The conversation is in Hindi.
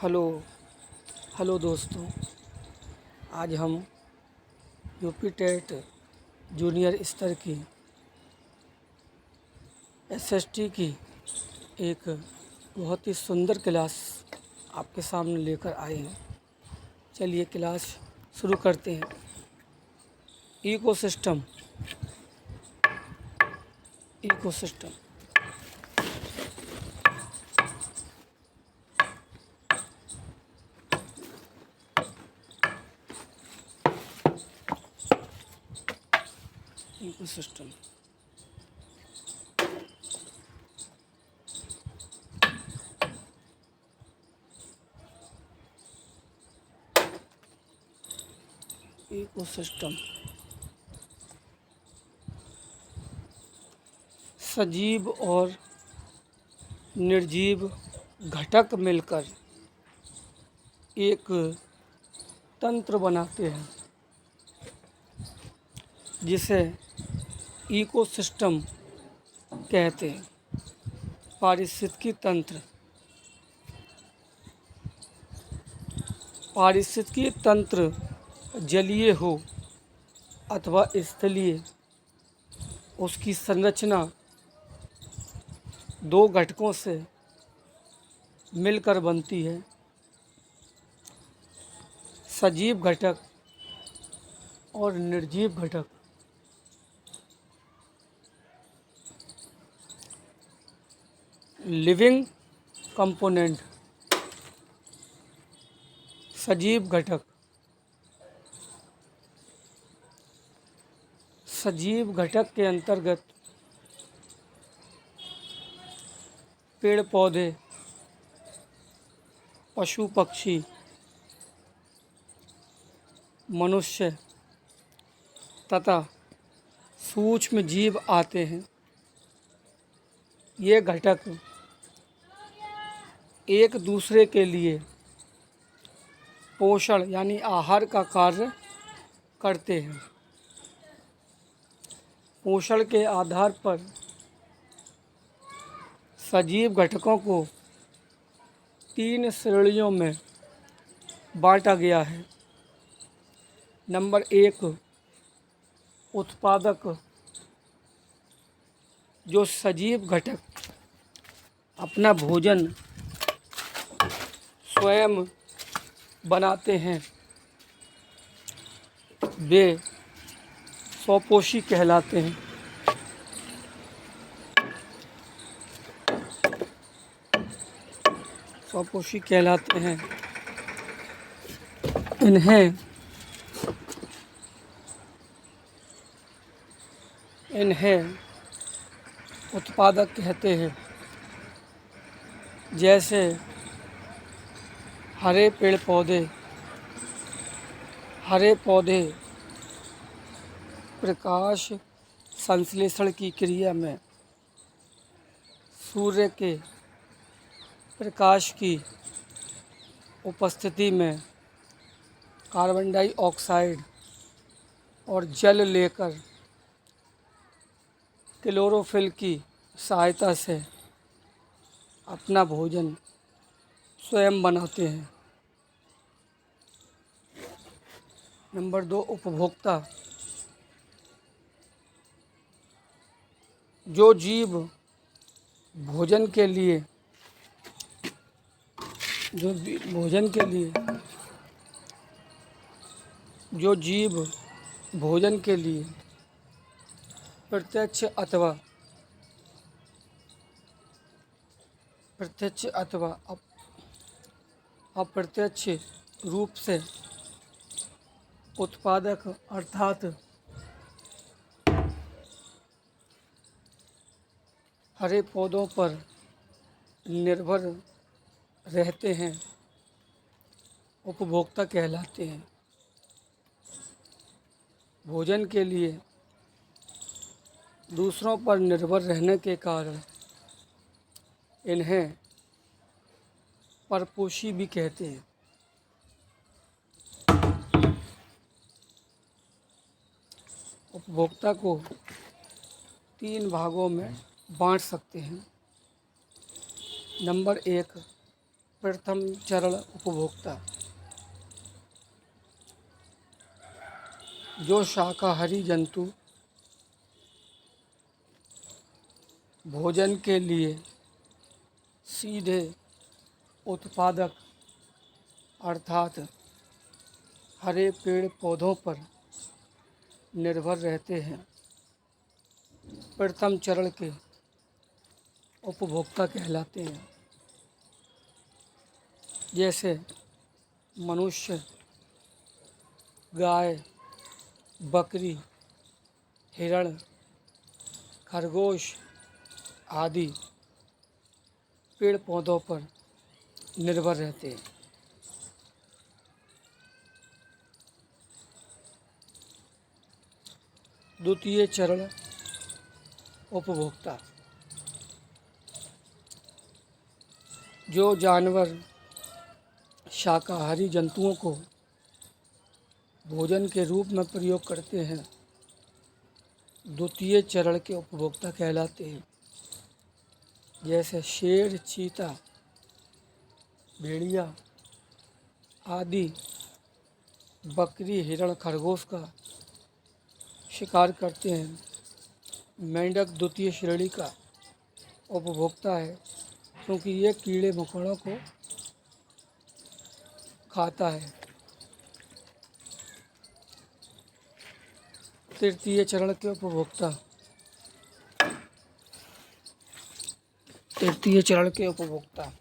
हेलो हेलो दोस्तों। आज हम यूपी टेट जूनियर स्तर की एसएसटी की एक बहुत ही सुंदर क्लास आपके सामने लेकर आए हैं। चलिए क्लास शुरू करते हैं। इकोसिस्टम इकोसिस्टम इकोसिस्टम इकोसिस्टम सजीव और निर्जीव घटक मिलकर एक तंत्र बनाते हैं जिसे इकोसिस्टम कहते हैं। पारिस्थितिकी तंत्र पारिस्थितिकी तंत्र जलीय हो अथवा स्थलीय, उसकी संरचना दो घटकों से मिलकर बनती है। सजीव घटक और निर्जीव घटक। लिविंग कंपोनेंट सजीव घटक। सजीव घटक के अंतर्गत पेड़ पौधे, पशु पक्षी, मनुष्य तथा सूक्ष्म जीव आते हैं। ये घटक एक दूसरे के लिए पोषण यानी आहार का कार्य करते हैं। पोषण के आधार पर सजीव घटकों को तीन श्रेणियों में बांटा गया है। नंबर 1 उत्पादक, जो सजीव घटक अपना भोजन स्वयं बनाते हैं, वे स्वपोषी कहलाते हैं। स्वपोषी कहलाते हैं। इन्हें उत्पादक कहते हैं। जैसे हरे पौधे प्रकाश संश्लेषण की क्रिया में सूर्य के प्रकाश की उपस्थिति में कार्बन डाइऑक्साइड और जल लेकर क्लोरोफिल की सहायता से अपना भोजन स्वयं बनाते हैं। नंबर 2 उपभोक्ता, जो जीव भोजन के लिए प्रत्यक्ष अथवा अप्रत्यक्ष रूप से उत्पादक अर्थात हरे पौधों पर निर्भर रहते हैं, उपभोक्ता कहलाते हैं। भोजन के लिए दूसरों पर निर्भर रहने के कारण इन्हें परपोषी भी कहते हैं। उपभोक्ता को 3 भागों में बांट सकते हैं। नंबर 1 प्रथम चरण उपभोक्ता। जो शाकाहारी जंतु भोजन के लिए सीधे उत्पादक अर्थात हरे पेड़ पौधों पर निर्भर रहते हैं, प्रथम चरण के उपभोक्ता कहलाते हैं। जैसे मनुष्य, गाय, बकरी, हिरण, खरगोश आदि पेड़ पौधों पर निर्भर रहते हैं। द्वितीय चरण उपभोक्ता। जो जानवर शाकाहारी जंतुओं को भोजन के रूप में प्रयोग करते हैं, द्वितीय चरण के उपभोक्ता कहलाते हैं। जैसे शेर, चीता, भेड़िया आदि बकरी, हिरण, खरगोश का शिकार करते हैं। मेंढक द्वितीय श्रेणी का उपभोक्ता है, क्योंकि ये कीड़े मकोड़ों को खाता है। तृतीय चरण के उपभोक्ता। तृतीय चरण के उपभोक्ता